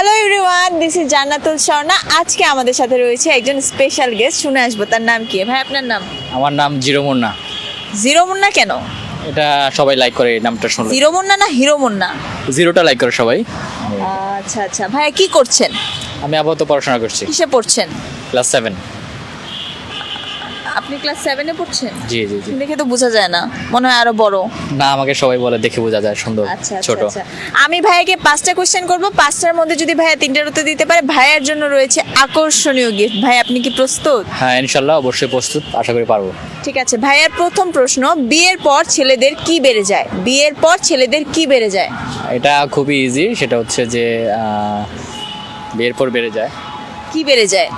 Hello everyone, this is জান্নাতুল স্বর্ণা। আজকে আমাদের সাথে রয়েছে একজন স্পেশাল গেস্ট, শুনে আসবো তার নাম কি। ভাই আপনার নাম? আমার নাম জিরো মুন্না। জিরো মুন্না কেন? এটা সবাই লাইক করে এই নামটা শুনলে। জিরো মুন্না না হিরো মুন্না? জিরোটা লাইক করে সবাই। আচ্ছা আচ্ছা, ভাইয়া কি করছেন? আমি আপাতত পড়াশোনা করছি, কিসে পড়ছেন? ক্লাস 7। আপনি ক্লাস 7-এ পড়ছেন? জি জি জি। দেখে তো বোঝা যায় না, মনে হয় আরো বড়। না, আমাকে সবাই বলে দেখে বোঝা যায় সুন্দর আচ্ছা আচ্ছা ছোট। আচ্ছা। আমি ভাইয়াকে 5টা কোশ্চেন করব, 5টার মধ্যে যদি ভাইয়া 3টার উত্তর দিতে পারে ভাইয়ার জন্য রয়েছে আকর্ষণীয় গিফট। ভাই আপনি কি প্রস্তুত? হ্যাঁ ইনশাল্লাহ অবশ্যই প্রস্তুত, আশা করি পারবো। ঠিক আছে, ভাইয়ার প্রথম প্রশ্ন, বিয়ের পর ছেলেদের কি বেড়ে যায়? বিয়ের পর ছেলেদের কি বেড়ে যায়? এটা খুবই ইজি, সেটা হচ্ছে যে বিয়ের পর বেড়ে যায়। কি বেড়ে যায়?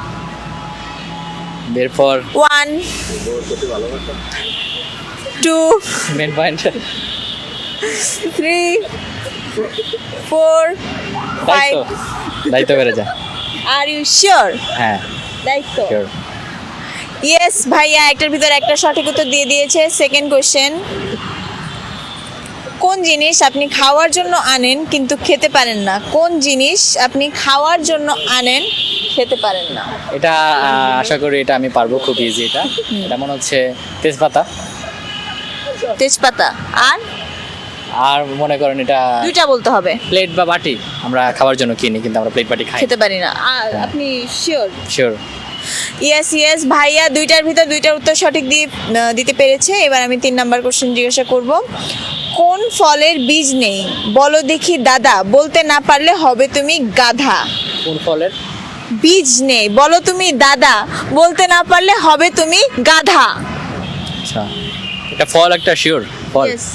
বিয়ের পর 1 2 মেন পয়েন্ট 3 4 5। দায়িত্ব বেড়ে যায়। Are you sure? হ্যাঁ দায়িত্ব। শিওর। ইয়েস ভাইয়া, একটার ভিতর একটা সঠিক উত্তর দিয়ে দিয়েছে। সেকেন্ড কোশ্চেন, কোন জিনিস আপনি খাওয়ার জন্য আনেন কিন্তু খেতে পারেন না? কোন জিনিস আপনি খাওয়ার জন্য আনেন খেতে পারেন না? এটা আশা করি এটা আমি পারবো, খুব ইজি। এটা মনে হচ্ছে তেজপাতা। তেজপাতা। আর আর মনে করেন এটা দুইটা বলতে হবে। প্লেট বা বাটি, আমরা খাওয়ার জন্য কিনি কিন্তু আমরা প্লেট বাটি খাই। খেতে পারি না। আর আপনি শিওর? শিওর। ইয়েস ইয়েস ভাইয়া, দুইটার ভিতর দুইটার উত্তর সঠিক দিয়ে দিতে পেরেছে। এবার আমি 3 নাম্বার কোশ্চেন জিজ্ঞাসা করব। কোন ফলের বীজ নেই? বলো দেখি দাদা, বলতে না পারলে হবে তুমি গাধা। কোন ফলের বীজ নেই, বলো তুমি দাদা, বলতে না পারলে হবে তুমি গাধা। আচ্ছা, এটা ফল একটা শিওর ফল। Yes.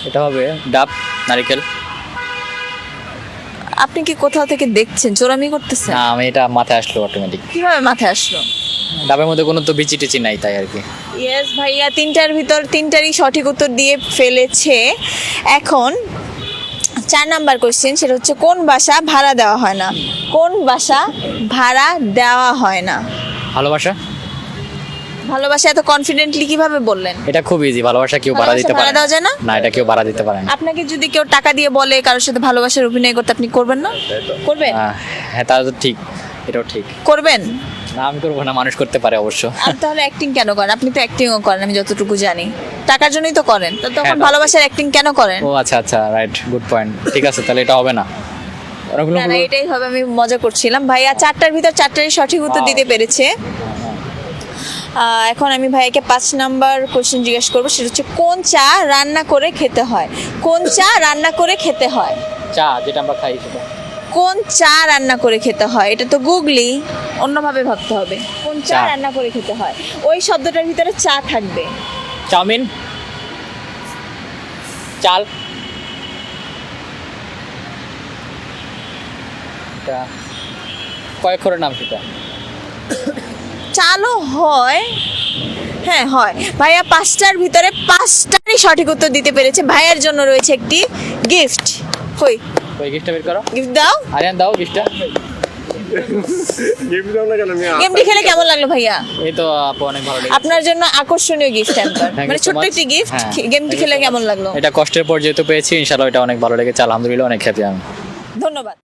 এটা হবে ডাব, নারকেল। আপনি কি কোথাও থেকে দেখছেন, চোরামি করতেছেন? না, আমি এটা মাথায় আসলো অটোমেটিক। কিভাবে মাথায় আসলো? ডাবের মধ্যে কোনো তো বিচি টিচি নাই, তাই আর কি। ইয়েস ভাইয়া, 3টার ভিতর 3টারই সঠিক উত্তর দিয়ে ফেলেছে। এখন 4 নাম্বার কোশ্চেন, সেটা হচ্ছে কোন বাসা ভাড়া দেওয়া হয় না? কোন বাসা ভাড়া দেওয়া হয় না? ভালোবাসা। ভালোবাসা এত কনফিডেন্টলি কিভাবে বললেন? এটা খুব ইজি, ভালোবাসা কেউ ভাড়া দিতে ভালোবাসা পারে ভাড়া দেওয়া যায় না? না, এটা কেউ ভাড়া দিতে পারে না। আপনাকে যদি কেউ টাকা দিয়ে বলে কারোর সাথে ভালোবাসার অভিনয় করতে, আপনি করবেন না? করবেন? হ্যাঁ তাহলে তো ঠিক, এটাও ঠিক। করবেন না আমি করবো না, মানুষ করতে পারে অবশ্য। আর তাহলে অ্যাক্টিং কেন করেন? আপনি তো অ্যাক্টিংও করেন আমি যতটুকু জানি, টাকার জন্যই তো করেন। তো তখন হ্যাঁ, ভালোবাসার অ্যাক্টিং কেন করেন? ও আচ্ছা আচ্ছা, রাইট, গুড পয়েন্ট। ঠিক আছে, তাহলে এটা হবে না। অনেকগুলো না না, এটাই হবে, আমি মজা করছিলাম। ভাইয়া 4টার ভিতর 4টারই সঠিক উত্তর দিতে পেরেছে। এখন আমি ভাইয়াকে 5 নাম্বার কোশ্চেন জিজ্ঞেস করবো, সেটা হচ্ছে কোন চা রান্না করে খেতে হয়? কোন চা রান্না করে খেতে হয়? চা যেটা আমরা খাই সেটা। কোন চা রান্না করে খেতে হয়? এটা তো গুগলি, অন্যভাবে ভাবতে হবে। কোন চা চা। রান্না করে খেতে হয়? ওই শব্দটার ভিতরে চা থাকবে। চাউমিন, চাল। এটা কয়েক করে নাম সেটা। চালও হয়, হ্যাঁ হয়। ভাইয়া 5টার ভিতরে 5টারই সঠিক উত্তর দিতে পেরেছে। ভাইয়ার জন্য রয়েছে একটি গিফট। কই ওই গিফটটা বের করো। গিফট দাও। আরিয়ান দাও গিফটটা। গেমটি খেলে কেমন লাগলো ভাইয়া? এই তো আপু, অনেক ভালো লেগেছে। আপনার জন্য আকর্ষণীয় গিফট হ্যাম্পার, Thank you মানে so ছোট্ট much. একটি গিফট। হ্যাঁ, গেমটি thank you খেলে so much. কেমন লাগলো? এটা কষ্টের পর যেহেতু পেয়েছি, ইনশাআল্লাহ এটা অনেক ভালো লেগেছে, আলহামদুলিল্লাহ অনেক হ্যাপি আমি। ধন্যবাদ।